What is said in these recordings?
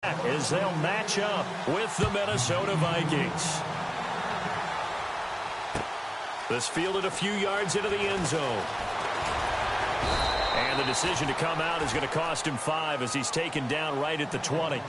As they'll match up with the Minnesota Vikings. This fielded a few yards into the end zone. And the decision to come out is going to cost him 5 as he's taken down right at the 20.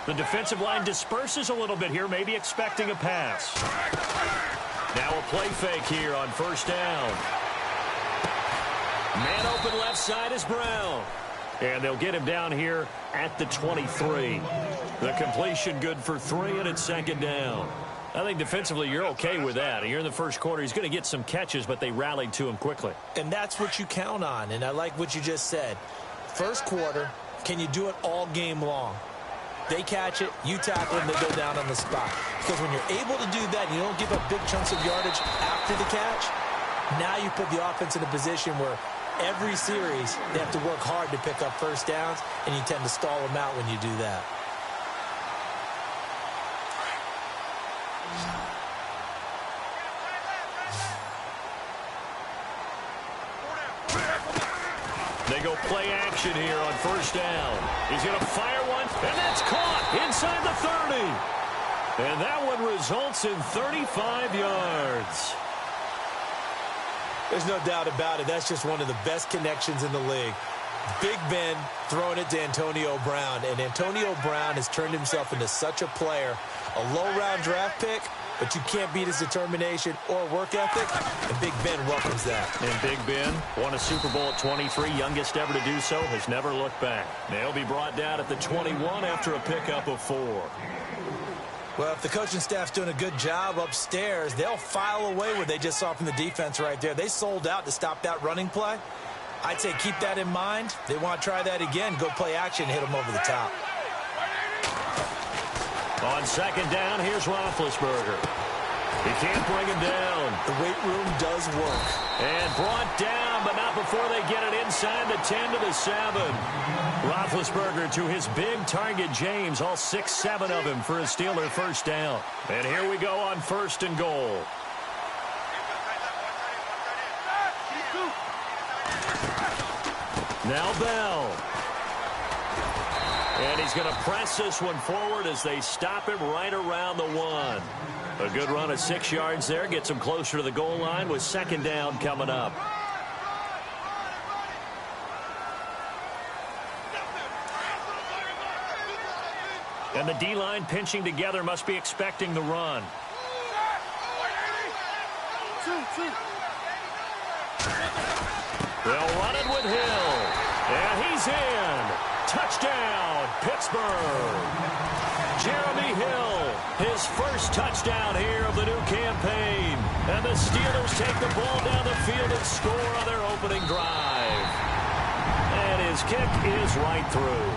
The defensive line disperses a little bit here, maybe expecting a pass. Now a play fake here on first down. Man open left side is Brown. And they'll get him down here at the 23. The completion good for 3, and it's second down. I think defensively you're okay with that. Here in the first quarter, he's going to get some catches, but they rallied to him quickly. And that's what you count on, and I like what you just said. First quarter, can you do it all game long? They catch it, you tackle them, they go down on the spot. Because when you're able to do that and you don't give up big chunks of yardage after the catch, now you put the offense in a position where every series they have to work hard to pick up first downs, and you tend to stall them out when you do that. They go play action here on first down. He's going to fire one, and that's caught inside the 30. And that one results in 35 yards. There's no doubt about it. That's just one of the best connections in the league. Big Ben throwing it to Antonio Brown, and Antonio Brown has turned himself into such a player. A low-round draft pick, but you can't beat his determination or work ethic, and Big Ben welcomes that. And Big Ben won a Super Bowl at 23, youngest ever to do so, has never looked back. They'll be brought down at the 21 after a pickup of 4. Well, if the coaching staff's doing a good job upstairs, they'll file away what they just saw from the defense right there. They sold out to stop that running play. I'd say keep that in mind. They want to try that again, go play action, hit them over the top. On second down, here's Roethlisberger. He can't bring him down. The weight room does work. And brought down, but not before they get it inside the 10 to the 7. Roethlisberger to his big target, James, all 6-7 of him for a Steeler first down. And here we go on first and goal. Now Bell. And he's going to press this one forward as they stop him right around the 1. A good run of 6 yards there. Gets him closer to the goal line with second down coming up. And the D-line pinching together, must be expecting the run. They'll run it with Hill. And he's in. Touchdown, Pittsburgh. Jeremy Hill, his first touchdown here of the new campaign. And the Steelers take the ball down the field and score on their opening drive. And his kick is right through.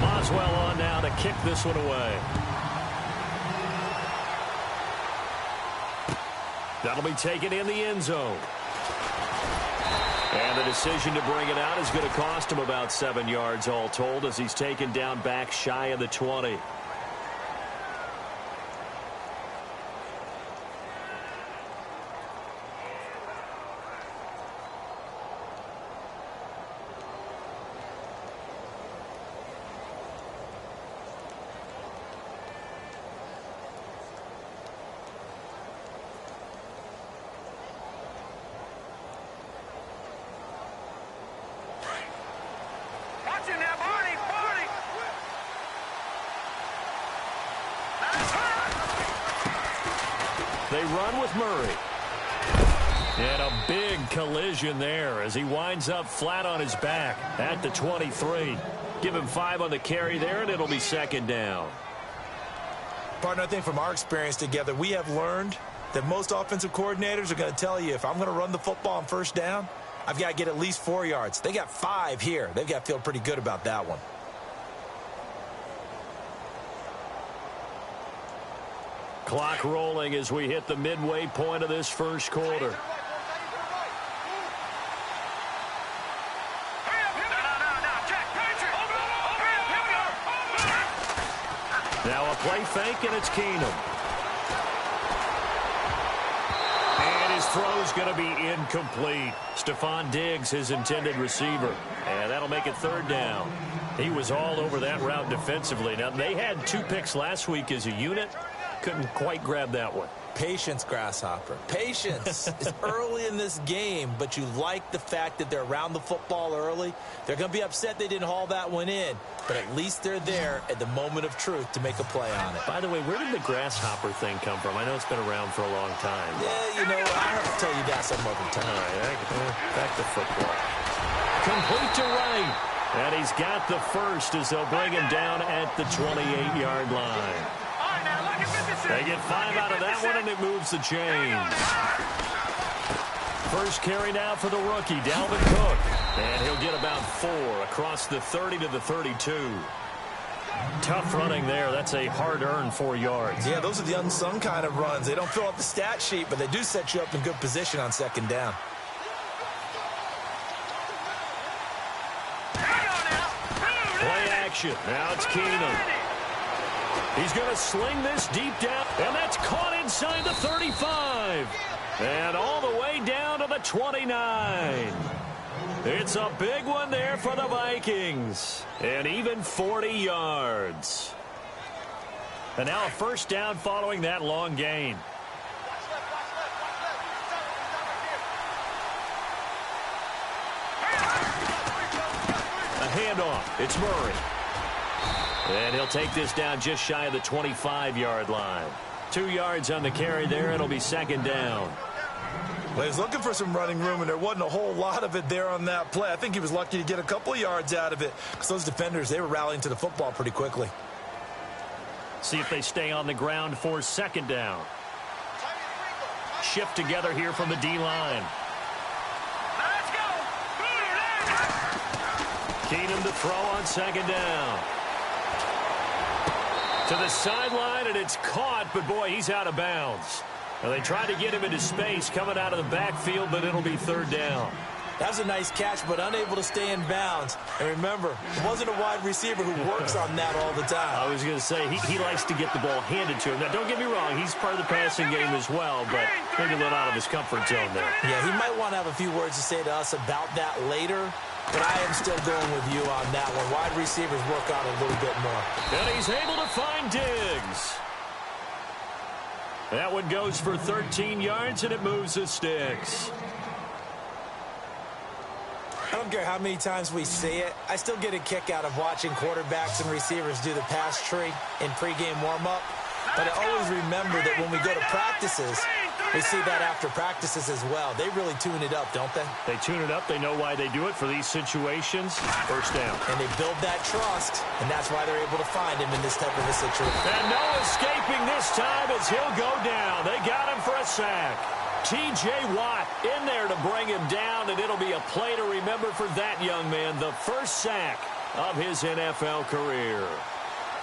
Boswell on now to kick this one away. That'll be taken in the end zone. And the decision to bring it out is going to cost him about 7 yards all told as he's taken down back shy of the 20. They run with Murray. And a big collision there as he winds up flat on his back at the 23. Give him 5 on the carry there, and it'll be second down. Partner, I think from our experience together, we have learned that most offensive coordinators are going to tell you, if I'm going to run the football on first down, I've got to get at least 4 yards. They got 5 here. They've got to feel pretty good about that one. Clock rolling as we hit the midway point of this first quarter. Now a play fake, and it's Keenum. And his throw's going to be incomplete. Stephon Diggs, his intended receiver. And that'll make it third down. He was all over that route defensively. Now, they had 2 picks last week as a unit. Couldn't quite grab that one. Patience, Grasshopper. Patience. It's early in this game, but you like the fact that they're around the football early. They're going to be upset they didn't haul that one in, but at least they're there at the moment of truth to make a play on it. By the way, where did the grasshopper thing come from? I know it's been around for a long time. Yeah, you know, I have to tell you that some other time. All right, back to football. Complete to right. And he's got the first as they'll bring him down at the 28-yard line. They get 5 out of that one, and it moves the chains. First carry now for the rookie, Dalvin Cook. And he'll get about 4 across the 30 to the 32. Tough running there. That's a hard-earned 4 yards. Yeah, those are the unsung kind of runs. They don't fill up the stat sheet, but they do set you up in good position on second down. Play action. Now it's Keenum. He's going to sling this deep down, and that's caught inside the 35. And all the way down to the 29. It's a big one there for the Vikings. And even 40 yards. And now a first down following that long gain. A handoff. It's Murray. And he'll take this down just shy of the 25-yard line. 2 yards on the carry there. It'll be second down. Well, he was looking for some running room, and there wasn't a whole lot of it there on that play. I think he was lucky to get a couple of yards out of it because those defenders, they were rallying to the football pretty quickly. See if they stay on the ground for second down. Shift together here from the D-line. Let's go. Keenum to throw on second down. To the sideline, and it's caught, but boy, he's out of bounds. Now, they tried to get him into space coming out of the backfield, but it'll be third down. That was a nice catch, but unable to stay in bounds. And remember, it wasn't a wide receiver who works on that all the time. I was going to say, he likes to get the ball handed to him. Now, don't get me wrong, he's part of the passing game as well, but maybe a little out of his comfort zone there. Yeah, he might want to have a few words to say to us about that later, but I am still going with you on that one. Wide receivers work on it a little bit more. And he's able to find Diggs. That one goes for 13 yards, and it moves the sticks. I don't care how many times we see it. I still get a kick out of watching quarterbacks and receivers do the pass tree in pregame warm-up. But I always remember that when we go to practices, we see that after practices as well. They really tune it up, don't they? They tune it up. They know why they do it for these situations. First down. And they build that trust, and that's why they're able to find him in this type of a situation. And no escaping this time as he'll go down. They got him for a sack. T.J. Watt in there to bring him down, and it'll be a play to remember for that young man. The first sack of his NFL career.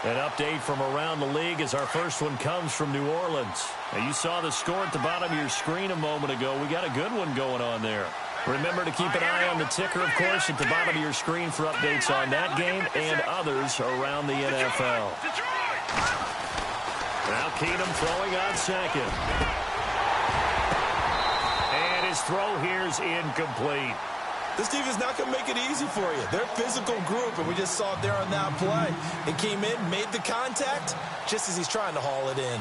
An update from around the league as our first one comes from New Orleans. Now, you saw the score at the bottom of your screen a moment ago. We got a good one going on there. Remember to keep an eye on the ticker, of course, at the bottom of your screen for updates on that game and others around the NFL. Now Keenum throwing on second. And his throw here is incomplete. This team is not going to make it easy for you. They're a physical group, and we just saw it there on that play. He came in, made the contact, just as he's trying to haul it in.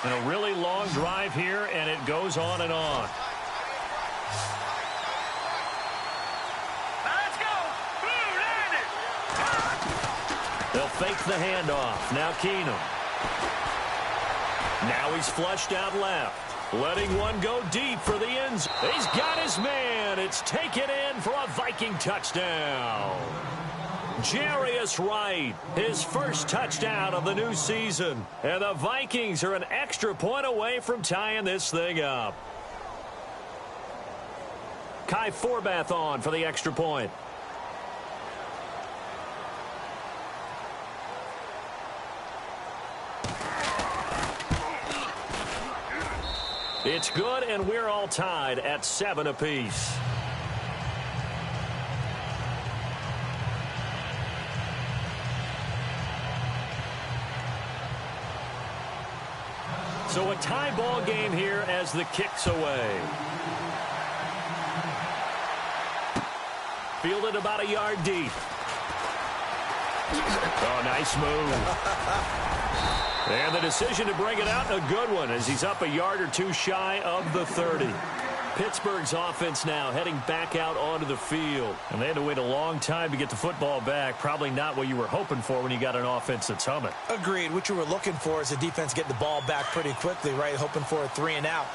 And a really long drive here, and it goes on and on. They'll fake the handoff. Now Keenum. Now he's flushed out left. Letting one go deep for the end zone. He's got his man. It's taken in for a Viking touchdown. Jarius Wright, his first touchdown of the new season. And the Vikings are an extra point away from tying this thing up. Kai Forbath on for the extra point. It's good, and we're all tied at 7 apiece. So a tie ball game here as the kick's away. Fielded about a yard deep. Oh, nice move. And the decision to bring it out, a good one, as he's up a yard or two shy of the 30. Pittsburgh's offense now heading back out onto the field. And they had to wait a long time to get the football back. Probably not what you were hoping for when you got an offense that's humming. Agreed. What you were looking for is the defense getting the ball back pretty quickly, right? Hoping for a 3 and out.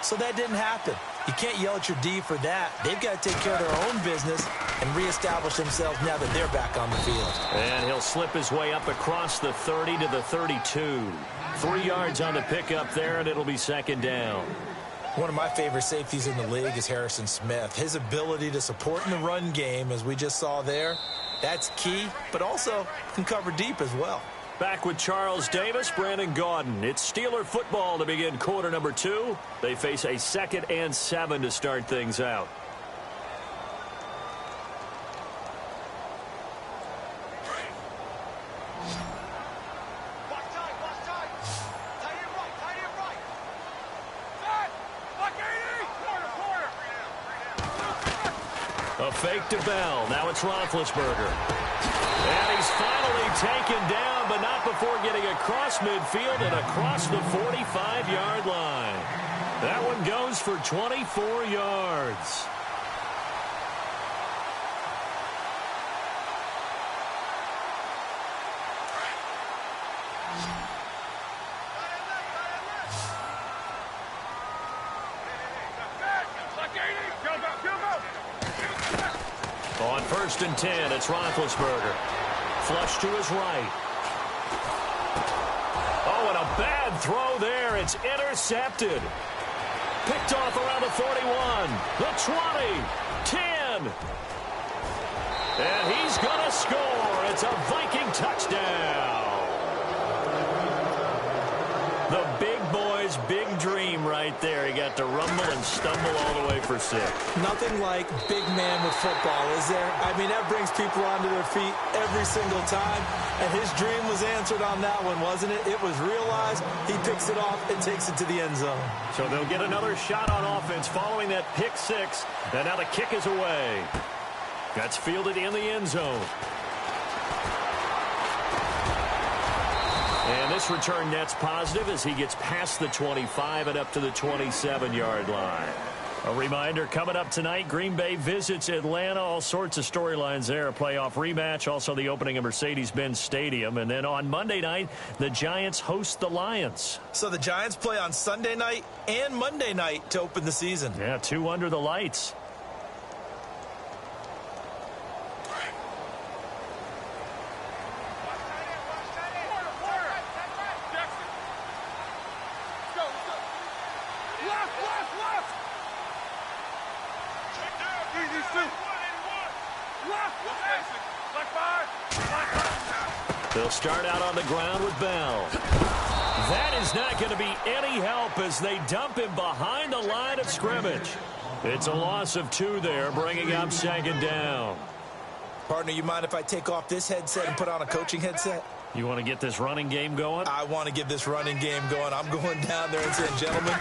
So that didn't happen. You can't yell at your D for that. They've got to take care of their own business and reestablish themselves now that they're back on the field. And he'll slip his way up across the 30 to the 32. 3 yards on the pickup there, and it'll be second down. One of my favorite safeties in the league is Harrison Smith. His ability to support in the run game, as we just saw there, that's key, but also can cover deep as well. Back with Charles Davis, Brandon Gaudin. It's Steeler football to begin quarter number 2. They face a 2nd and 7 to start things out. A fake to Bell. Now it's Roethlisberger. And he's finally taken down, but not before getting across midfield and across the 45-yard line. That one goes for 24 yards. On 1st and 10, it's Roethlisberger. Flush to his right. Oh, and a bad throw there. It's intercepted. Picked off around the 41, the 20, 10. And he's going to score. It's a Viking touchdown. The big boy's big dream right there. He got to rumble and stumble all the way for 6. Nothing like big man with football, is there? I mean, that brings people onto their feet every single time. And his dream was answered on that one, wasn't it? It was realized. He picks it off and takes it to the end zone. So they'll get another shot on offense following that pick 6. And now the kick is away. That's fielded in the end zone. And this return net's positive as he gets past the 25 and up to the 27-yard line. A reminder, coming up tonight, Green Bay visits Atlanta. All sorts of storylines there. A playoff rematch, also the opening of Mercedes-Benz Stadium. And then on Monday night, the Giants host the Lions. So the Giants play on Sunday night and Monday night to open the season. Yeah, 2 under the lights. They'll start out on the ground with Bell. That is not going to be any help as they dump him behind the line of scrimmage. It's a loss of 2 there, bringing up 2nd down. Partner, you mind if I take off this headset and put on a coaching headset? You want to get this running game going? I want to get this running game going. I'm going down there and saying, gentlemen,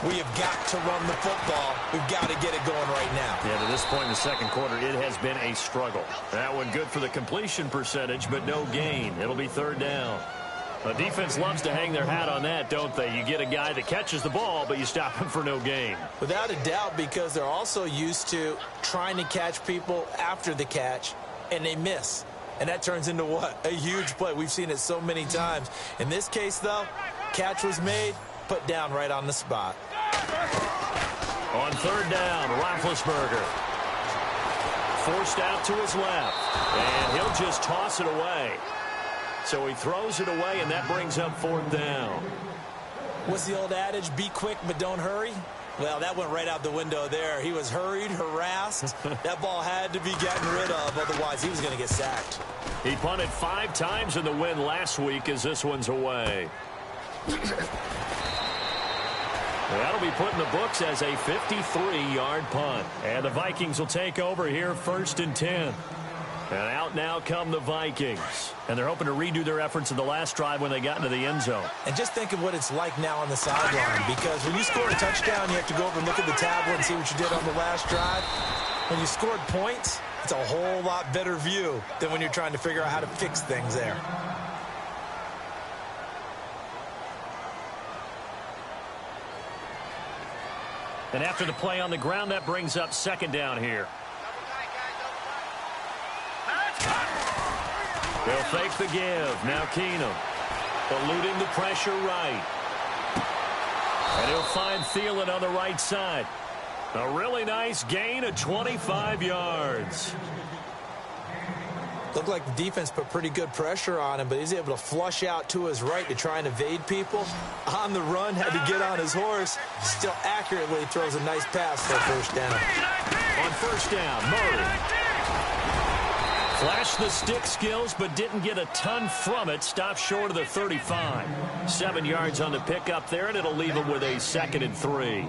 we have got to run the football. We've got to get it going right now. Yeah, to this point in the second quarter, it has been a struggle. That one good for the completion percentage, but no gain. It'll be 3rd down. The defense loves to hang their hat on that, don't they? You get a guy that catches the ball, but you stop him for no gain. Without a doubt, because they're also used to trying to catch people after the catch, and they miss. And that turns into what? A huge play. We've seen it so many times. In this case, though, catch was made, put down right on the spot. On third down, Roethlisberger. Forced out to his left. And he'll just toss it away. So he throws it away, and that brings up fourth down. What's the old adage? Be quick, but don't hurry? Well, that went right out the window there. He was hurried, harassed. That ball had to be gotten rid of, otherwise he was going to get sacked. He punted 5 times in the win last week as this one's away. That'll be put in the books as a 53-yard punt. And the Vikings will take over here, 1st and 10. And out now come the Vikings. And they're hoping to redo their efforts in the last drive when they got into the end zone. And just think of what it's like now on the sideline, because when you score a touchdown, you have to go over and look at the tablet and see what you did on the last drive. When you scored points, it's a whole lot better view than when you're trying to figure out how to fix things there. And after the play on the ground, that brings up 2nd down here. They'll fake the give. Now Keenum. Eluding the pressure right. And he'll find Thielen on the right side. A really nice gain of 25 yards. Looked like the defense put pretty good pressure on him, but he's able to flush out to his right to try and evade people. On the run, had to get on his horse. Still accurately throws a nice pass for a 1st down. On 1st down, Murray. Flashed the stick skills, but didn't get a ton from it. Stopped short of the 35. 7 yards on the pickup there, and it'll leave him with a 2nd and 3.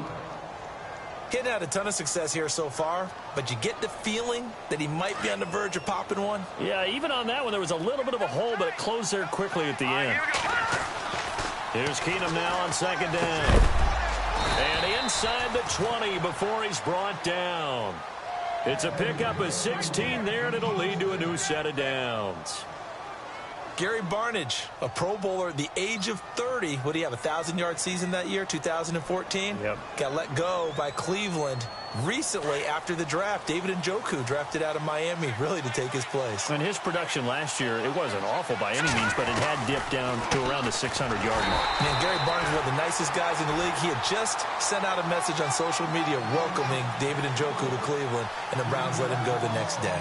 Hitting had a ton of success here so far, but you get the feeling that he might be on the verge of popping one. Yeah, even on that one, there was a little bit of a hole, but it closed there quickly at the end. Here's Keenum now on 2nd down. And inside the 20 before he's brought down. It's a pickup of 16 there, and it'll lead to a new set of downs. Gary Barnidge, a Pro Bowler at the age of 30. What do you have, a 1,000-yard season that year, 2014? Yep. Got let go by Cleveland recently after the draft. David Njoku drafted out of Miami, really to take his place. And his production last year, it wasn't awful by any means, but it had dipped down to around the 600-yard mark. Man, Gary Barnidge, one of the nicest guys in the league. He had just sent out a message on social media welcoming David Njoku to Cleveland, and the Browns let him go the next day.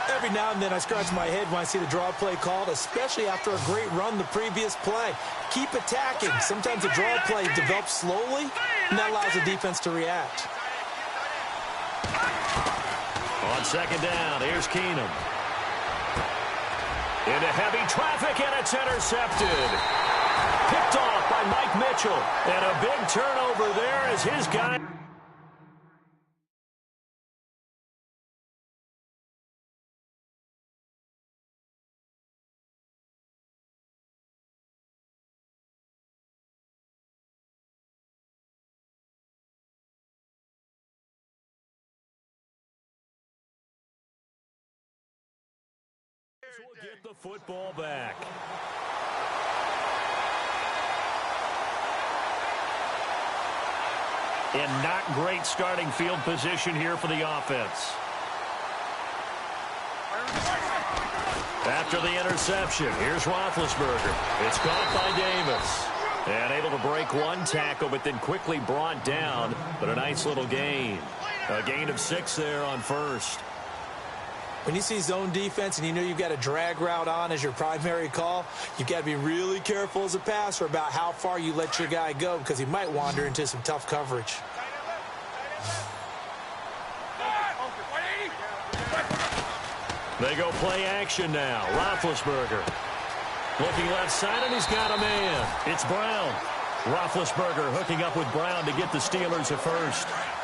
Every now and then I scratch my head when I see the draw play called, especially after a great run the previous play. Keep attacking. Sometimes the draw play develops slowly, and that allows the defense to react. On 2nd down, here's Keenum. Into heavy traffic, and it's intercepted. Picked off by Mike Mitchell. And a big turnover there as his guy... will get the football back. In not great starting field position here for the offense. After the interception, here's Roethlisberger. It's caught by Davis. And able to break one tackle, but then quickly brought down. But a nice little gain. A gain of 6 there on 1st. When you see zone defense and you know you've got a drag route on as your primary call, you've got to be really careful as a passer about how far you let your guy go, because he might wander into some tough coverage. They go play action now. Roethlisberger looking left side, and he's got a man. It's Brown. Roethlisberger hooking up with Brown to get the Steelers at 1st.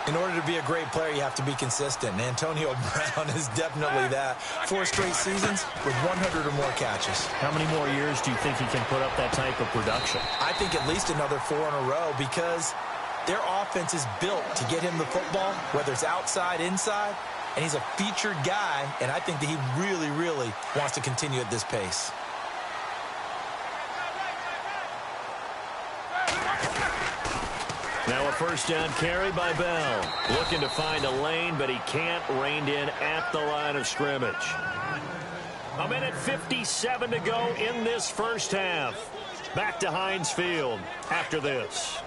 In order to be a great player, you have to be consistent. And Antonio Brown is definitely that. 4 straight seasons with 100 or more catches. How many more years do you think he can put up that type of production? I think at least another 4 in a row, because their offense is built to get him the football, whether it's outside, inside, and he's a featured guy, and I think that he really, really wants to continue at this pace. Now a first down carry by Bell. Looking to find a lane, but he can't. Reined in at the line of scrimmage. A minute 57 to go in this first half. Back to Heinz Field after this.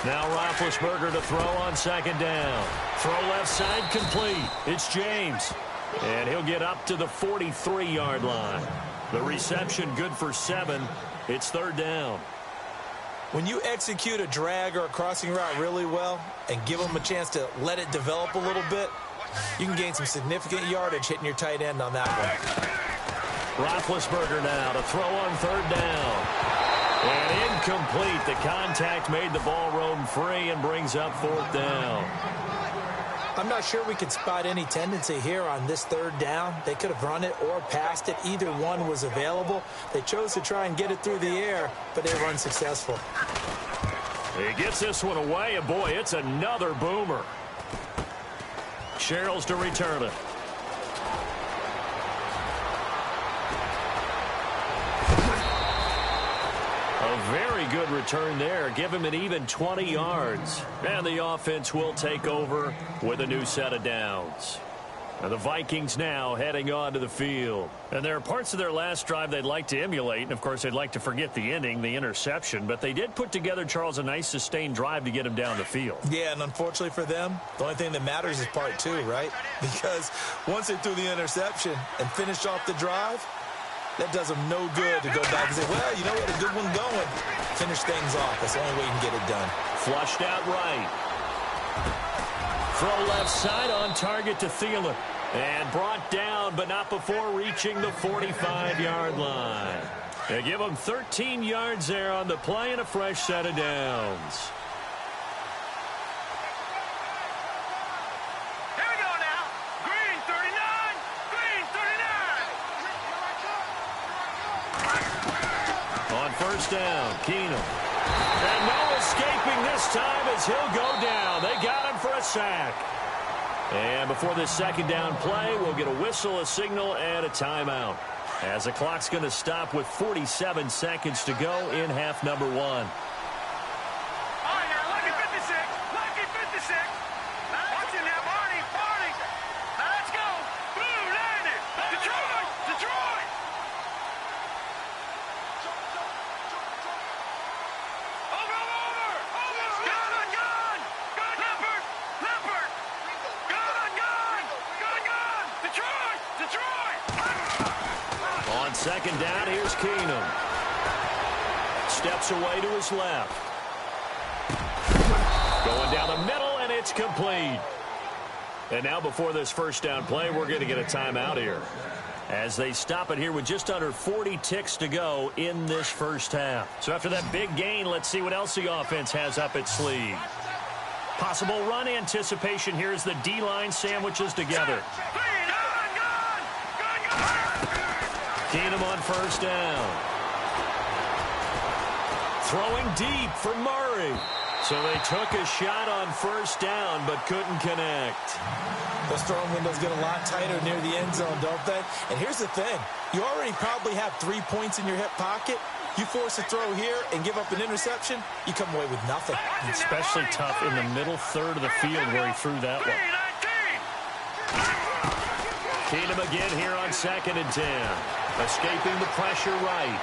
Now Roethlisberger to throw on second down. Throw left side complete. It's James. And he'll get up to the 43-yard line. The reception good for 7. It's third down. When you execute a drag or a crossing route really well and give them a chance to let it develop a little bit, you can gain some significant yardage hitting your tight end on that one. Roethlisberger now to throw on third down. And incomplete. The contact made the ball roam free and brings up fourth down. I'm not sure we could spot any tendency here on this third down. They could have run it or passed it. Either one was available. They chose to try and get it through the air, but they were unsuccessful. He gets this one away, and boy, it's another boomer. Sherrills to return it. A very good return there. Give him an even 20 yards. And the offense will take over with a new set of downs. And the Vikings now heading onto the field. And there are parts of their last drive they'd like to emulate. And, of course, they'd like to forget the ending, the interception. But they did put together, Charles, a nice sustained drive to get him down the field. Yeah, and unfortunately for them, the only thing that matters is part 2, right? Because once they threw the interception and finished off the drive, that does them no good to go back and say, well, you know, we had a good one going. Finish things off. That's the only way you can get it done. Flushed out right. Throw left side on target to Thielen. And brought down, but not before reaching the 45-yard line. They give him 13 yards there on the play and a fresh set of downs. First down, Keenum. And no escaping this time as he'll go down. They got him for a sack. And before this second down play, we'll get a whistle, a signal, and a timeout. As the clock's going to stop with 47 seconds to go in half number 1. Second down, here's Keenum. Steps away to his left. Going down the middle, and it's complete. And now before this first down play, we're going to get a timeout here. As they stop it here with just under 40 ticks to go in this first half. So after that big gain, let's see what else the offense has up its sleeve. Possible run anticipation here as the D-line sandwiches together. Keenum on first down. Throwing deep for Murray. So they took a shot on first down but couldn't connect. Those throwing windows get a lot tighter near the end zone, don't they? And here's the thing. You already probably have 3 points in your hip pocket. You force a throw here and give up an interception, you come away with nothing. Especially tough in the middle third of the field where he threw that one. Keenum again here on 2nd and 10. Escaping the pressure right.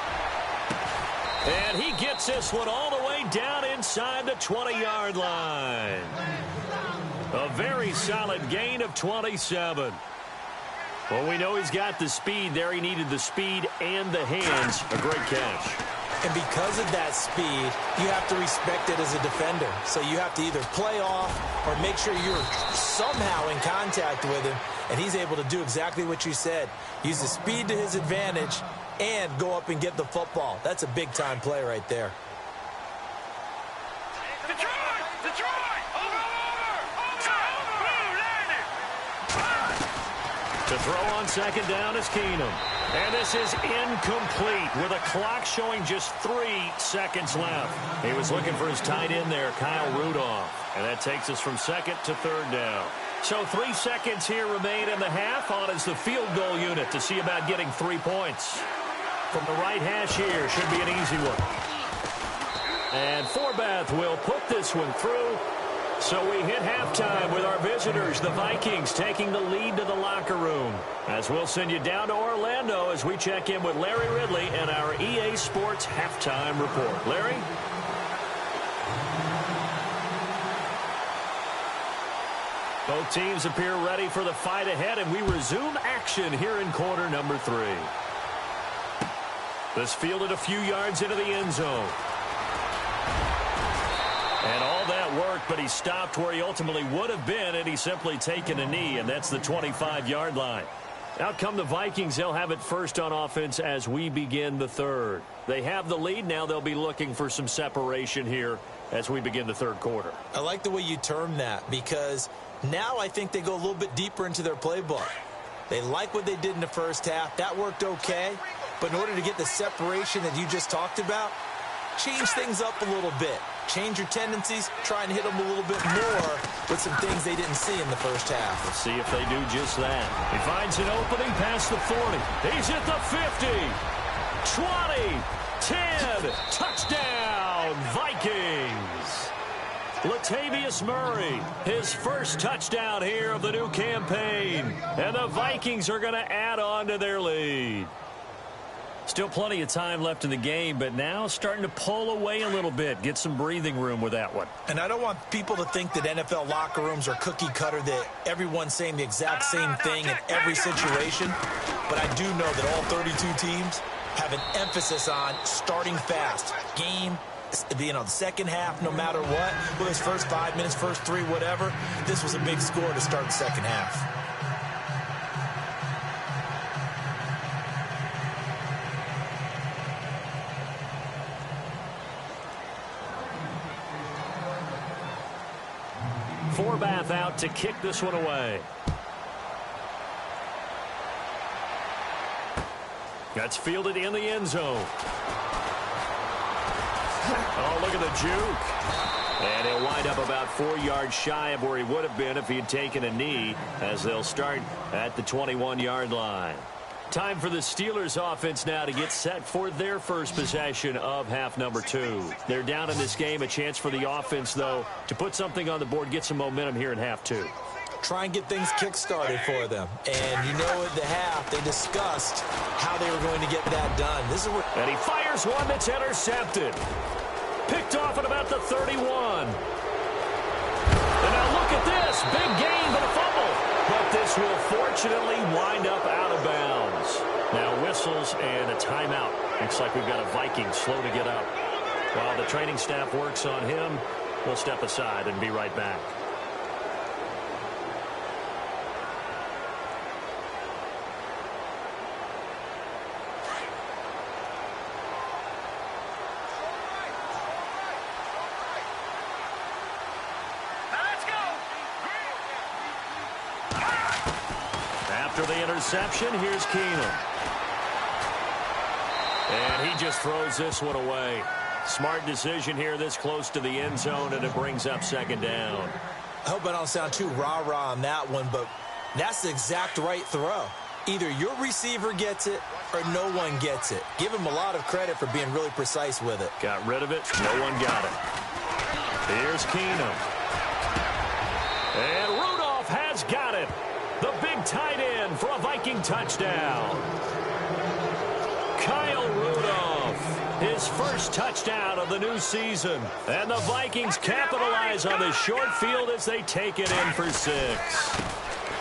And he gets this one all the way down inside the 20-yard line. A very solid gain of 27. Well, we know he's got the speed there. He needed the speed and the hands. A great catch. And because of that speed, you have to respect it as a defender. So you have to either play off or make sure you're somehow in contact with him. And he's able to do exactly what you said. Use the speed to his advantage and go up and get the football. That's a big-time play right there. To throw on 2nd down is Keenum. And this is incomplete with a clock showing just 3 seconds left. He was looking for his tight end there, Kyle Rudolph. And that takes us from 2nd to 3rd down. So 3 seconds here remain in the half. On is the field goal unit to see about getting 3 points. From the right hash here, should be an easy one. And Forbath will put this one through. So we hit halftime with our visitors, the Vikings, taking the lead to the locker room. As we'll send you down to Orlando as we check in with Larry Ridley and our EA Sports halftime report. Larry? Both teams appear ready for the fight ahead, and we resume action here in quarter number 3. This fielded a few yards into the end zone. And all that worked, but he stopped where he ultimately would have been had he simply taken a knee, and that's the 25-yard line. Out come the Vikings. They'll have it first on offense as we begin the third. They have the lead. Now they'll be looking for some separation here as we begin the third quarter. I like the way you term that, because now I think they go a little bit deeper into their playbook. They like what they did in the first half. That worked okay. But in order to get the separation that you just talked about, change things up a little bit. Change your tendencies, try and hit them a little bit more with some things they didn't see in the first half. Let's see if they do just that. He finds an opening past the 40. He's at the 50, 20, 10, touchdown, Vikings. Latavius Murray, his first touchdown here of the new campaign. And the Vikings are going to add on to their lead. Still plenty of time left in the game, but now starting to pull away a little bit. Get some breathing room with that one. And I don't want people to think that NFL locker rooms are cookie cutter, that everyone's saying the exact same thing in every situation. But I do know that all 32 teams have an emphasis on starting fast. Game, the second half, no matter what. Whether it's first 5 minutes, first 3, whatever. This was a big score to start the second half. Forbath out to kick this one away. That's fielded in the end zone. Oh, look at the juke. And he'll wind up about 4 yards shy of where he would have been if he had taken a knee, as they'll start at the 21-yard line. Time for the Steelers offense now to get set for their first possession of half number 2. They're down in this game. A chance for the offense, though, to put something on the board, get some momentum here in half 2. Try and get things kick-started for them. And you know at the half, they discussed how they were going to get that done. This is where and he fires one that's intercepted. Picked off at about the 31. And now look at this. Big gain, but a fumble. But this will fortunately wind up out of bounds. Now whistles and a timeout. Looks like we've got a Viking slow to get up. While the training staff works on him, we'll step aside and be right back. After the interception, here's Keenum. And he just throws this one away. Smart decision here this close to the end zone, and it brings up second down. I hope I don't sound too rah-rah on that one, but that's the exact right throw. Either your receiver gets it or no one gets it. Give him a lot of credit for being really precise with it. Got rid of it. No one got it. Here's Keenum. And Rudolph has got it. The big tight end for a Viking touchdown. Kyle Rudolph, his first touchdown of the new season. And the Vikings capitalize on this short field as they take it in for 6.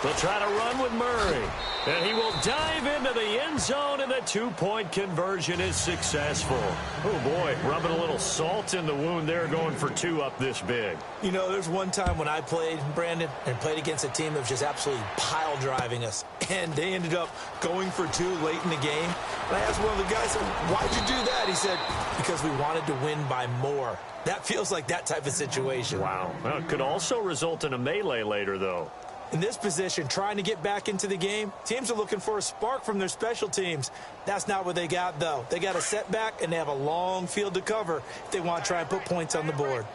They'll try to run with Murray. And he will dive into the end zone, and the 2-point conversion is successful. Oh, boy, rubbing a little salt in the wound there, going for 2 up this big. You know, there's one time when I played, Brandon, and played against a team that was just absolutely pile driving us, and they ended up going for 2 late in the game. And I asked one of the guys, why'd you do that? He said, because we wanted to win by more. That feels like that type of situation. Wow. Well, it could also result in a melee later, though. In this position, trying to get back into the game, teams are looking for a spark from their special teams. That's not what they got, though. They got a setback, and they have a long field to cover if they want to try and put points on the board.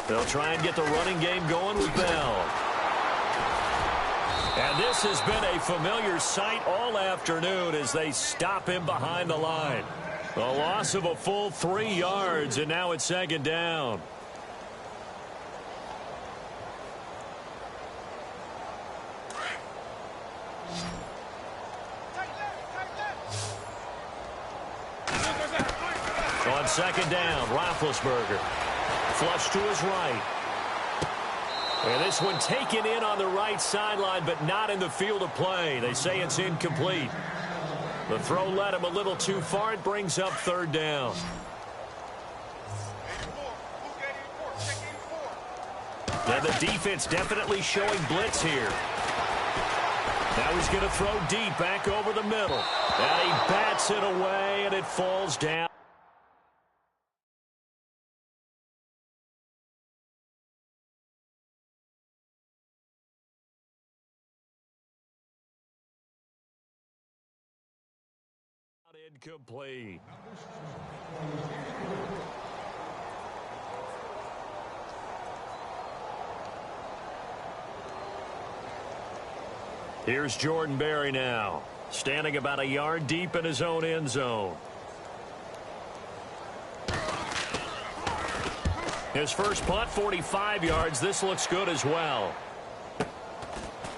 They'll try and get the running game going with Bell. And this has been a familiar sight all afternoon as they stop him behind the line. A loss of a full 3 yards, and now it's second down. On second down, Roethlisberger. Flush to his right. And this one taken in on the right sideline, but not in the field of play. They say it's incomplete. The throw led him a little too far. It brings up third down. And the defense definitely showing blitz here. Now he's going to throw deep back over the middle. And he bats it away, and it falls down. Incomplete. Here's Jordan Berry now, standing about a yard deep in his own end zone. His first punt, 45 yards. This looks good as well.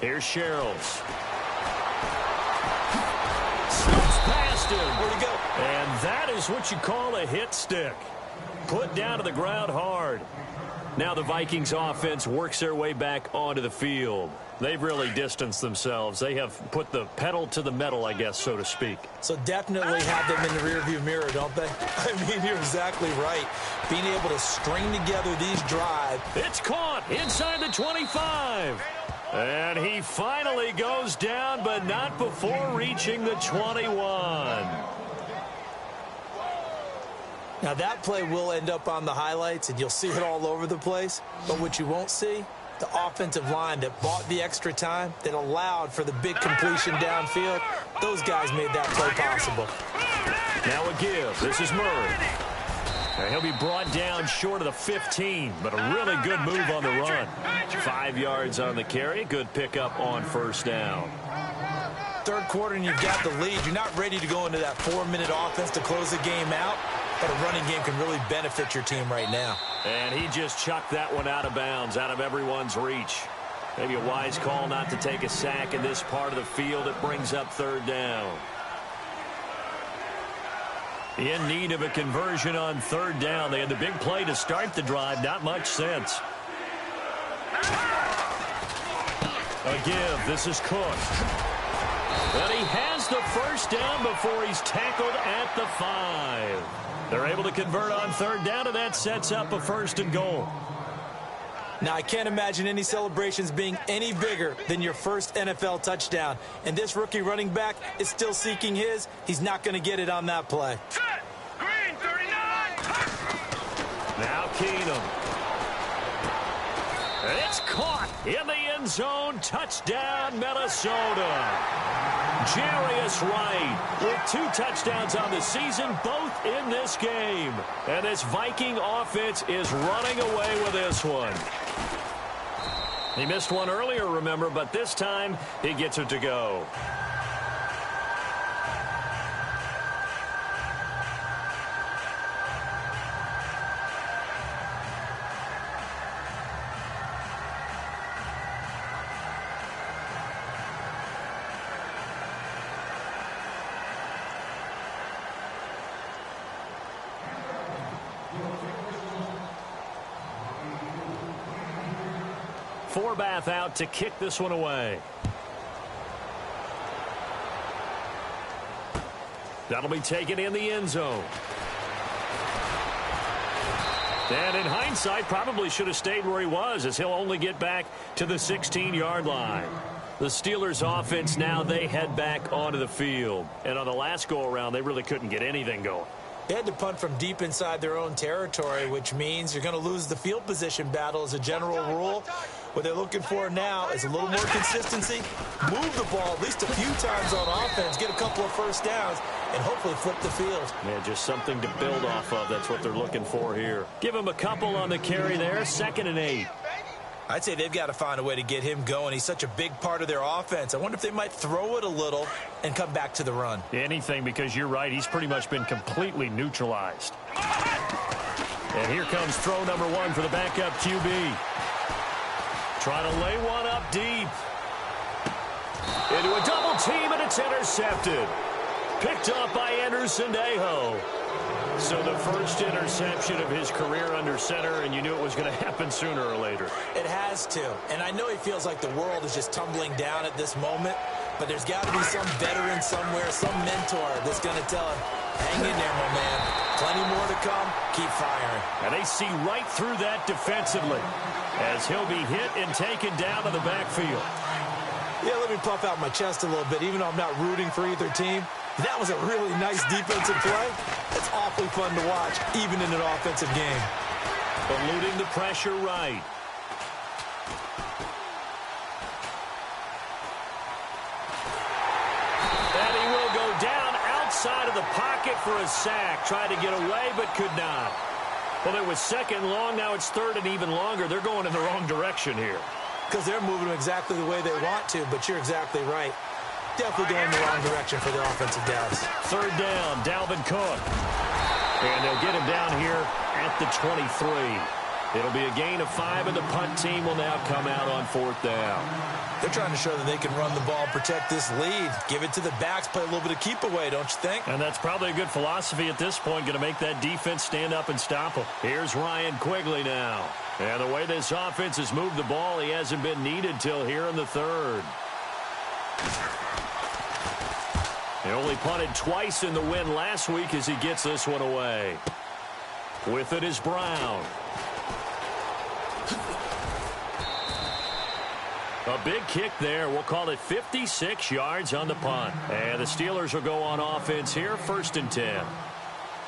Here's Sherrills. Where'd he go? And that is what you call a hit stick. Put down to the ground hard. Now the Vikings offense works their way back onto the field. They've really distanced themselves. They have put the pedal to the metal, I guess, so to speak. So definitely have them in the rearview mirror, don't they? I mean, you're exactly right. Being able to string together these drives. It's caught inside the 25. And he finally goes down, but not before reaching the 21. Now, that play will end up on the highlights, and you'll see it all over the place. But what you won't see, the offensive line that bought the extra time, that allowed for the big completion downfield, those guys made that play possible. Now a give. This is Murray. And he'll be brought down short of the 15, but a really good move on the run. 5 yards on the carry. Good pickup on first down. Third quarter and you've got the lead. You're not ready to go into that 4-minute offense to close the game out, but a running game can really benefit your team right now. And he just chucked that one out of bounds, out of everyone's reach. Maybe a wise call not to take a sack in this part of the field. It brings up third down. In need of a conversion on third down. They had the big play to start the drive. Not much sense. A give. This is Cook. But he has the first down before he's tackled at the 5. They're able to convert on third down, and that sets up a first and goal. Now, I can't imagine any celebrations being any bigger than your first NFL touchdown. And this rookie running back is still seeking his. He's not going to get it on that play. Green 39. Now Keenum. It's caught in the end zone. Touchdown, Minnesota. Jarius Wright with 2 touchdowns on the season, both in this game. And this Viking offense is running away with this one. He missed one earlier, remember, but this time he gets it to go. Forbath out to kick this one away. That'll be taken in the end zone. And in hindsight, probably should have stayed where he was, as he'll only get back to the 16-yard line. The Steelers' offense now, they head back onto the field. And on the last go-around, they really couldn't get anything going. They had to punt from deep inside their own territory, which means you're going to lose the field position battle as a general rule. What they're looking for now is a little more consistency, move the ball at least a few times on offense, get a couple of first downs, and hopefully flip the field. Yeah, just something to build off of. That's what they're looking for here. Give him a couple on the carry there. 2nd and 8. I'd say they've got to find a way to get him going. He's such a big part of their offense. I wonder if they might throw it a little and come back to the run. Anything, because you're right. He's pretty much been completely neutralized. And here comes throw number one for the backup QB. Trying to lay one up deep. Into a double team, and it's intercepted. Picked up by Anderson-Dejo. So the first interception of his career under center, and you knew it was going to happen sooner or later. It has to. And I know he feels like the world is just tumbling down at this moment, but there's got to be some veteran somewhere, some mentor that's going to tell him, hang in there, my man. Plenty more to come. Keep firing. And they see right through that defensively as he'll be hit and taken down to the backfield. Yeah, let me puff out my chest a little bit, even though I'm not rooting for either team. That was a really nice defensive play. It's awfully fun to watch, even in an offensive game. Eluding the pressure right. And he will go down outside of the pocket for a sack. Tried to get away, but could not. Well, it was second long. Now it's third and even longer. They're going in the wrong direction here. Because they're moving exactly the way they want to, but you're exactly right. Definitely going in the wrong direction for their offensive downs. Third down, Dalvin Cook. And they'll get him down here at the 23. It'll be a gain of 5, and the punt team will now come out on fourth down. They're trying to show that they can run the ball, protect this lead. Give it to the backs, play a little bit of keep away, don't you think? And that's probably a good philosophy at this point, going to make that defense stand up and stop them. Here's Ryan Quigley now. And the way this offense has moved the ball, he hasn't been needed till here in the third. He only punted twice in the win last week as he gets this one away. With it is Brown. A big kick there. We'll call it 56 yards on the punt. And the Steelers will go on offense here, 1st and 10.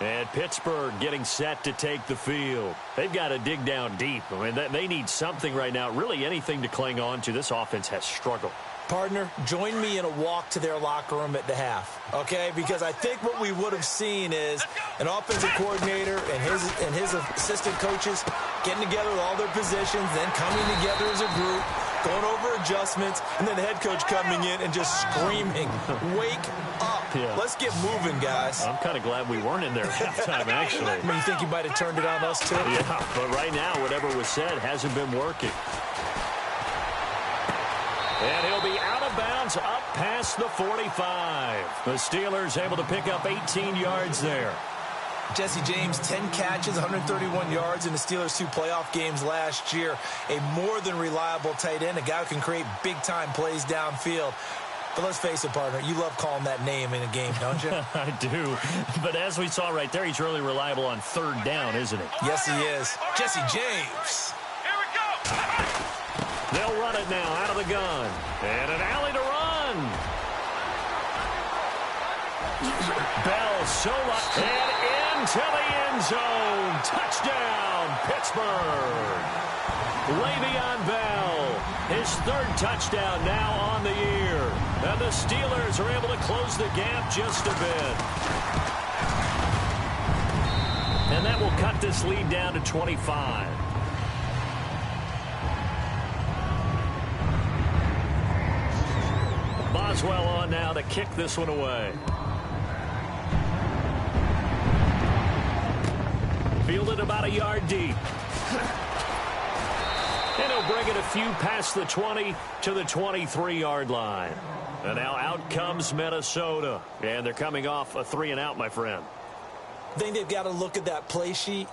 And Pittsburgh getting set to take the field. They've got to dig down deep. I mean, they need something right now, really anything to cling on to. This offense has struggled. Partner, join me in a walk to their locker room at the half, okay? Because I think what we would have seen is an offensive coordinator and his assistant coaches getting together with all their positions, then coming together as a group, going over adjustments, and then the head coach coming in and just screaming, wake up. Yeah. Let's get moving, guys. I'm kind of glad we weren't in there at halftime, actually. I mean, you think you might have turned it on us, too? Yeah, but right now, whatever was said hasn't been working. And he'll be out of bounds up past the 45. The Steelers able to pick up 18 yards there. Jesse James, 10 catches, 131 yards in the Steelers' 2 playoff games last year. A more than reliable tight end, a guy who can create big-time plays downfield. But let's face it, partner, you love calling that name in a game, don't you? I do. But as we saw right there, he's really reliable on third down, isn't he? Yes, he is. Jesse James. Here we go. They'll run it now out of the gun. And an alley to run. Bell, Sola, and into the end zone. Touchdown, Pittsburgh. Le'Veon Bell, his 3rd touchdown now on the year. And the Steelers are able to close the gap just a bit. And that will cut this lead down to 25. Boswell on now to kick this one away. Fielded about a yard deep. And he'll bring it a few past the 20 to the 23-yard line. And now out comes Minnesota. And they're coming off a 3-and-out, my friend. I think they've got to look at that play sheet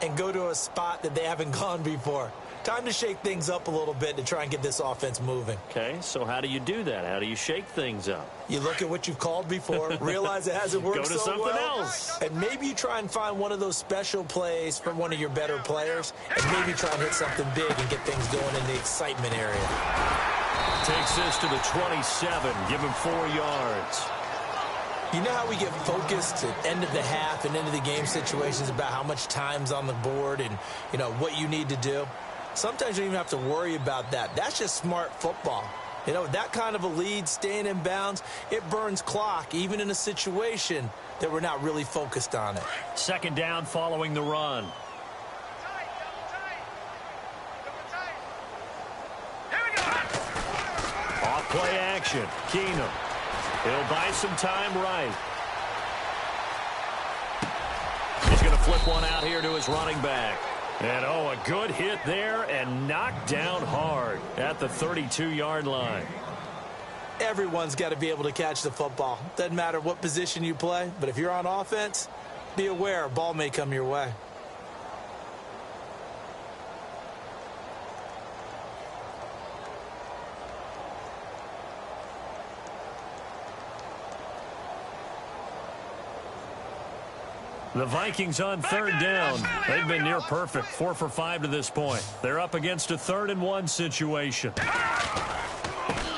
and go to a spot that they haven't gone before. Time to shake things up a little bit to try and get this offense moving. Okay, so how do you do that? How do you shake things up? You look at what you've called before, realize it hasn't worked so well. Go to something else. And maybe you try and find one of those special plays from one of your better players, and maybe try and hit something big and get things going in the excitement area. Takes this to the 27, give him 4 yards. You know how we get focused at end of the half and end of the game situations about how much time's on the board and, you know, what you need to do? Sometimes you don't even have to worry about that. That's just smart football. You know, that kind of a lead, staying in bounds, it burns clock, even in a situation that we're not really focused on it. 2nd down following the run. play action. Keenum. He'll buy some time right. He's going to flip one out here to his running back. And, oh, a good hit there and knocked down hard at the 32-yard line. Everyone's got to be able to catch the football. Doesn't matter what position you play, but if you're on offense, be aware a ball may come your way. The Vikings on third down. They've been near perfect, 4 for 5 to this point. They're up against a 3rd-and-1 situation.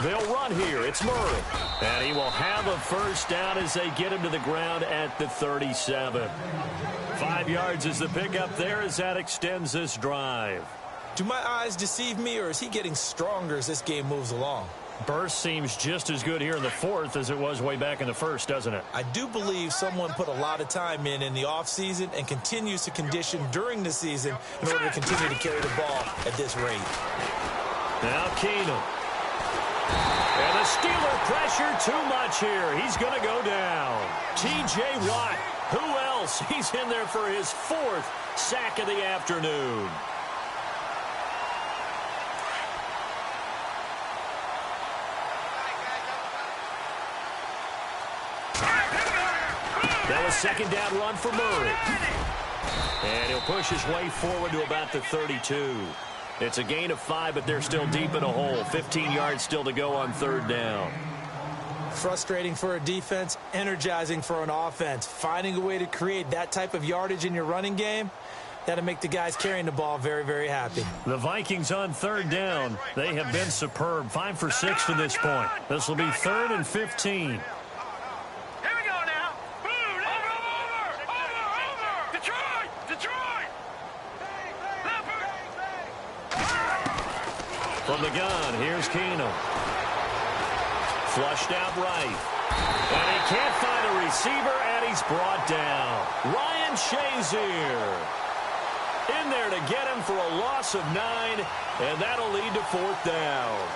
They'll run here. It's Murray. And he will have a first down as they get him to the ground at the 37. 5 yards is the pickup there as that extends this drive. Do my eyes deceive me, or is he getting stronger as this game moves along? Burst seems just as good here in the 4th as it was way back in the 1st, doesn't it? I do believe someone put a lot of time in the offseason and continues to condition during the season in order to continue to carry the ball at this rate. Now Keenum. And the Steeler pressure too much here. He's going to go down. T.J. Watt. Who else? He's in there for his 4th sack of the afternoon. That was 2nd down run for Murray. And he'll push his way forward to about the 32. It's a gain of 5, but they're still deep in a hole. 15 yards still to go on 3rd down. Frustrating for a defense, energizing for an offense. Finding a way to create that type of yardage in your running game, that'll make the guys carrying the ball very, very happy. The Vikings on 3rd down. They have been superb. 5 for 6 to this point. This will be 3rd and 15. From the gun, here's Keenum. Flushed out right. And he can't find a receiver, and he's brought down. Ryan Shazier in there to get him for a loss of 9, and that'll lead to 4th down.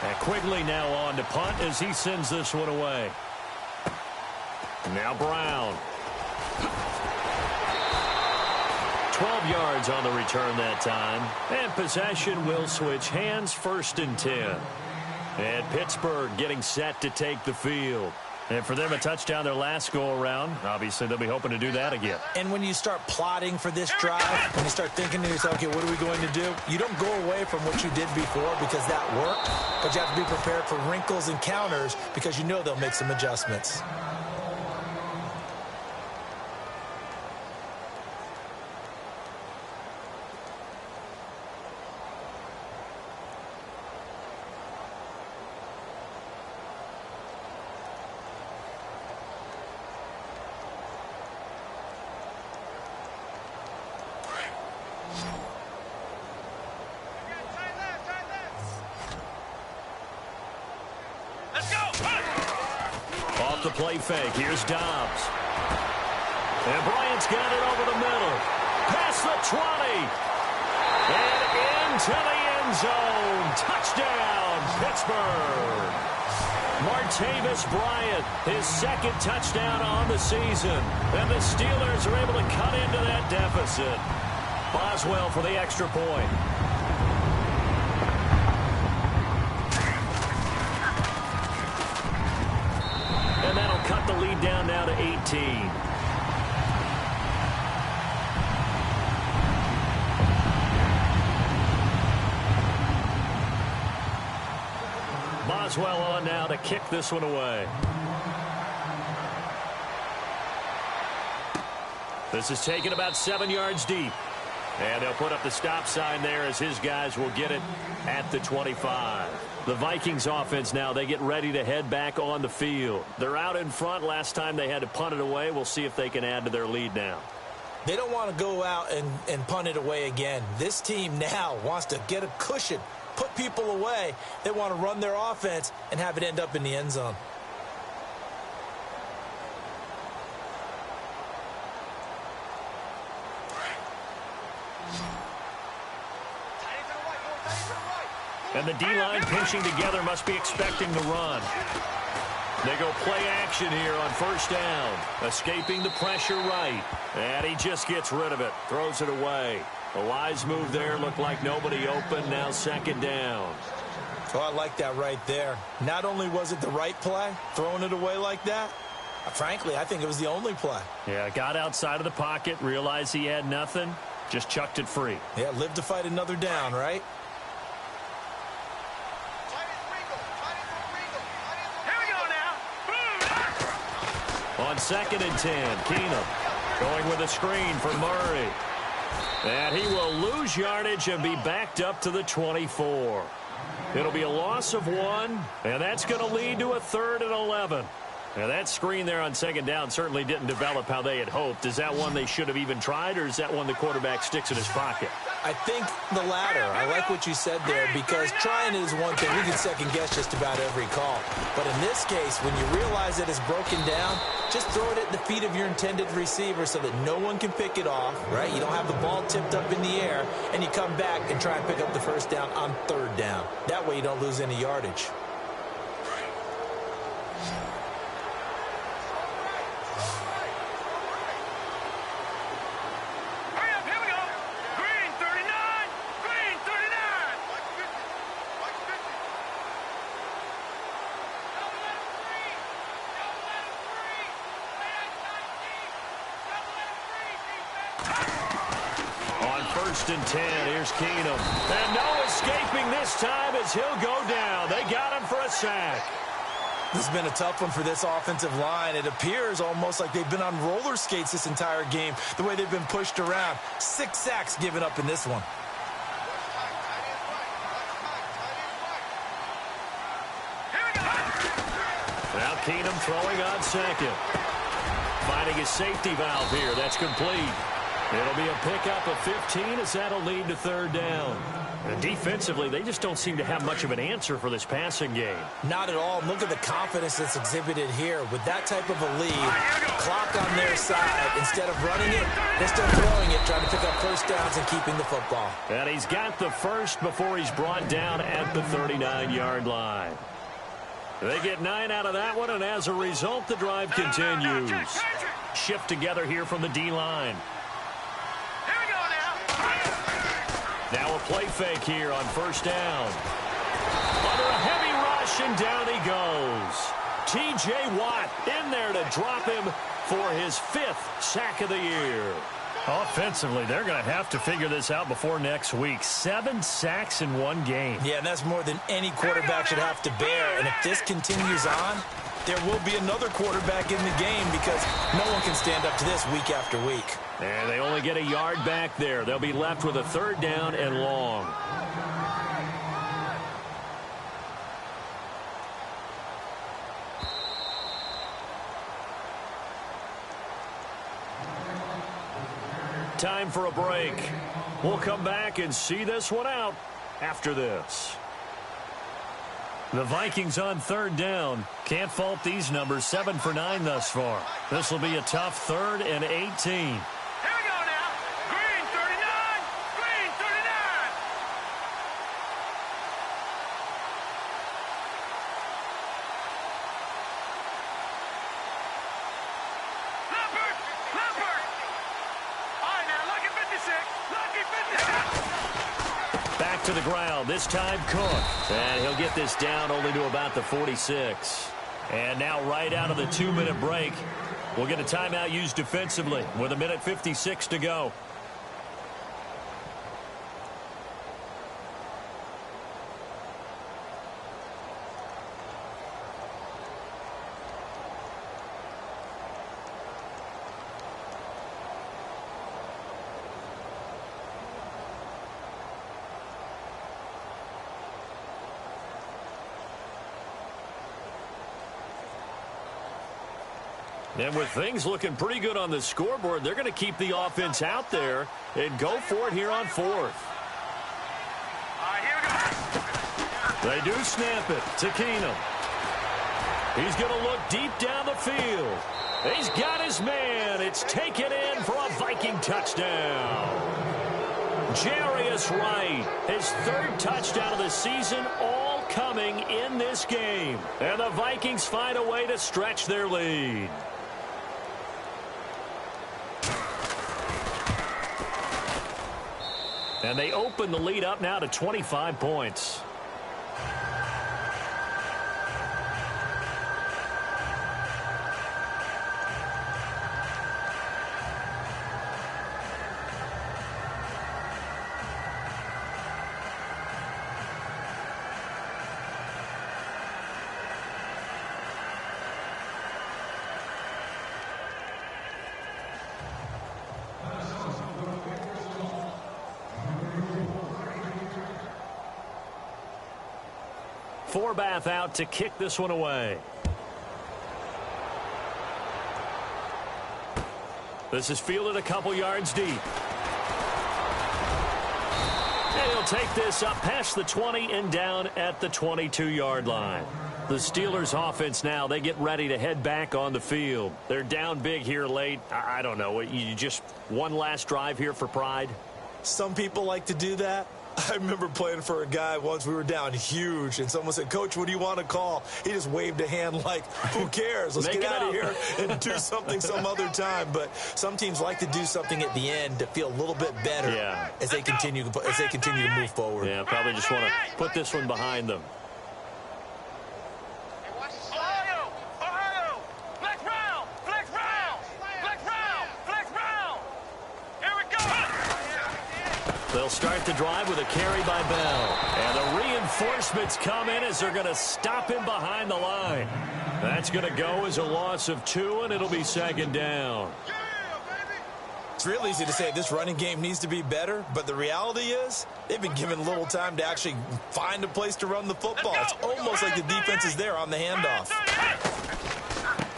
And Quigley now on to punt as he sends this one away. Now Brown. 12 yards on the return that time. And possession will switch hands, 1st and 10. And Pittsburgh getting set to take the field. And for them, a touchdown their last go-around. Obviously, they'll be hoping to do that again. And when you start plotting for this drive, when you start thinking to yourself, okay, what are we going to do? You don't go away from what you did before because that worked. But you have to be prepared for wrinkles and counters because you know they'll make some adjustments. The play fake. Here's Dobbs. And Bryant's got it over the middle. Past the 20. And into the end zone. Touchdown, Pittsburgh. Martavis Bryant, his 2nd touchdown on the season. And the Steelers are able to cut into that deficit. Boswell for the extra point. And that'll cut the lead down now to 18. Boswell on now to kick this one away. This is taken about 7 yards deep. And they'll put up the stop sign there as his guys will get it at the 25. The Vikings offense now, they get ready to head back on the field. They're out in front. Last time they had to punt it away. We'll see if they can add to their lead now. They don't want to go out and punt it away again. This team now wants to get a cushion, put people away. They want to run their offense and have it end up in the end zone. And the D-line pinching together must be expecting the run. They go play action here on first down. Escaping the pressure right. And he just gets rid of it. Throws it away. A wise move there. Looked like nobody open. Now second down. Oh, I like that right there. Not only was it the right play, throwing it away like that, frankly, I think it was the only play. Yeah, got outside of the pocket, realized he had nothing, just chucked it free. Yeah, live to fight another down, right? Here we go now. On 2nd and 10, Keenum going with a screen for Murray. And he will lose yardage and be backed up to the 24. It'll be a loss of 1, and that's going to lead to a 3rd and 11. Now, that screen there on second down certainly didn't develop how they had hoped. Is that one they should have even tried, or is that one the quarterback sticks in his pocket? I think the latter. I like what you said there, because trying it is one thing. We can second-guess just about every call. But in this case, when you realize that it's broken down, just throw it at the feet of your intended receiver so that no one can pick it off, right? You don't have the ball tipped up in the air, and you come back and try and pick up the first down on 3rd down. That way you don't lose any yardage. And 10, here's Keenum. And no escaping this time as he'll go down. They got him for a sack. This has been a tough one for this offensive line. It appears almost like they've been on roller skates this entire game, the way they've been pushed around. 6 sacks given up in this one. Now Keenum throwing on 2nd. Finding his safety valve here. That's complete. It'll be a pickup of 15 as that'll lead to 3rd down. And defensively, they just don't seem to have much of an answer for this passing game. Not at all. Look at the confidence that's exhibited here. With that type of a lead, clock on their side, instead of running it, they're still throwing it, trying to pick up first downs and keeping the football. And he's got the first before he's brought down at the 39-yard line. They get 9 out of that one, and as a result, the drive continues. Shift together here from the D-line. Now a play fake here on first down. Under a heavy rush, and down he goes. T.J. Watt in there to drop him for his 5th sack of the year. Offensively, they're going to have to figure this out before next week. 7 sacks in one game. Yeah, and that's more than any quarterback should have to bear. And if this continues on, there will be another quarterback in the game, because no one can stand up to this week after week. And they only get a yard back there. They'll be left with a 3rd down and long. Time for a break. We'll come back and see this one out after this. The Vikings on 3rd down. Can't fault these numbers. 7 for 9 thus far. This will be a tough 3rd and 18. To the ground, this time Cook. And he'll get this down only to about the 46. And now right out of the 2-minute break, we'll get a timeout used defensively with 1:56 to go. And with things looking pretty good on the scoreboard, they're going to keep the offense out there and go for it here on 4th. They do snap it to Keenum. He's going to look deep down the field. He's got his man. It's taken in for a Viking touchdown. Jarius Wright, his third touchdown of the season, all coming in this game. And the Vikings find a way to stretch their lead. And they open the lead up now to 25 points. Forbath out to kick this one away. This is fielded a couple yards deep. And he'll take this up past the 20 and down at the 22-yard line. The Steelers offense now, they get ready to head back on the field. They're down big here late. I don't know. You just one last drive here for pride? Some people like to do that. I remember playing for a guy once. We were down huge, and someone said, "Coach, what do you want to call?" He just waved a hand like, who cares? Let's get out of here and do something some other time. But some teams like to do something at the end to feel a little bit better as they continue to move forward. Yeah, probably just want to put this one behind them. They'll start the drive with a carry by Bell. And the reinforcements come in as they're going to stop him behind the line. That's going to go as a loss of 2, and it'll be second down. It's real easy to say this running game needs to be better, but the reality is they've been given little time to actually find a place to run the football. It's almost like the defense is there on the handoff.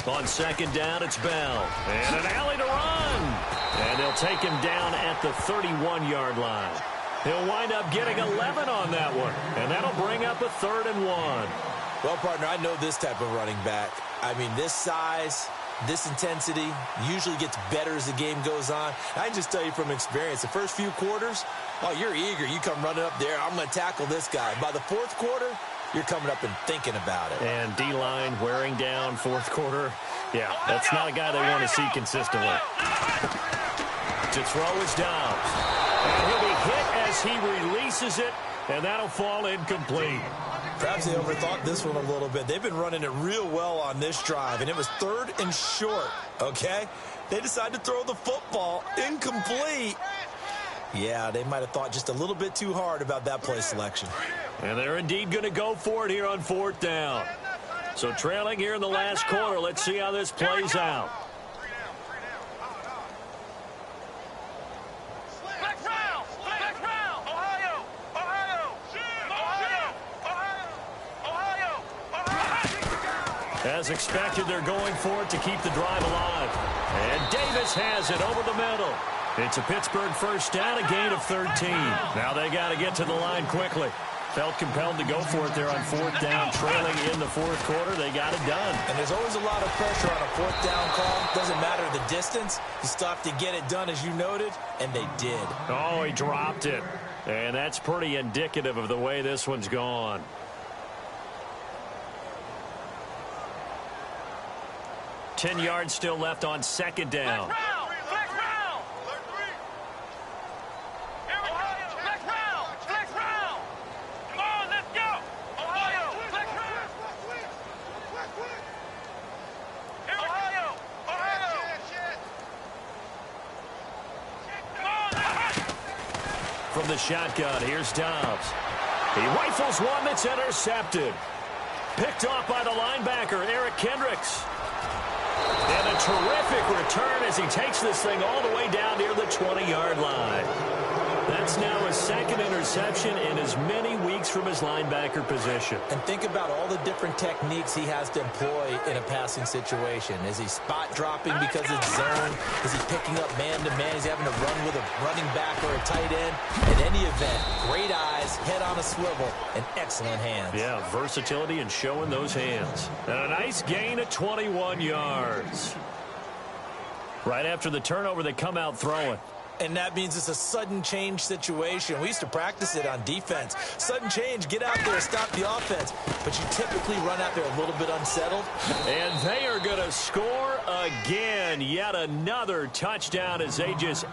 On second down, it's Bell. And an alley to run. And they'll take him down at the 31-yard line. He'll wind up getting 11 on that one. And that'll bring up a 3rd and 1. Well, partner, I know this type of running back. I mean, this size, this intensity usually gets better as the game goes on. I can just tell you from experience, the first few quarters, oh, you're eager. You come running up there, I'm going to tackle this guy. By the 4th quarter, you're coming up and thinking about it. And D-line wearing down 4th quarter. Yeah, that's not a guy they want to see consistently. To throw is Dobbs. And he'll be hit as he releases it, and that'll fall incomplete. Perhaps they overthought this one a little bit. They've been running it real well on this drive, and it was 3rd and short, okay? They decided to throw the football incomplete. Yeah, they might have thought just a little bit too hard about that play selection. And they're indeed going to go for it here on 4th down. So trailing here in the last quarter, let's see how this plays out. As expected, they're going for it to keep the drive alive. And Davis has it over the middle. It's a Pittsburgh first down, a gain of 13. Now they got to get to the line quickly. Felt compelled to go for it there on 4th down, trailing in the 4th quarter. They got it done. And there's always a lot of pressure on a 4th down call. Doesn't matter the distance. You stop to get it done, as you noted, and they did. Oh, he dropped it. And that's pretty indicative of the way this one's gone. Ten yards still left on second down. From the shotgun, here's Dobbs. He rifles one that's intercepted. Picked off by the linebacker, Eric Kendricks. And a terrific return as he takes this thing all the way down near the 20-yard line. That's now his 2nd interception in as many weeks from his linebacker position. And think about all the different techniques he has to employ in a passing situation. Is he spot dropping because it's zone? Is he picking up man-to-man? Is he having to run with a running back or a tight end? In any event, great eyes, head on a swivel, and excellent hands. Yeah, versatility and showing those hands. And a nice gain of 21 yards. Right after the turnover, they come out throwing. And that means it's a sudden change situation. We used to practice it on defense. Sudden change, get out there, stop the offense. But you typically run out there a little bit unsettled. And they are going to score again. Yet another touchdown as they just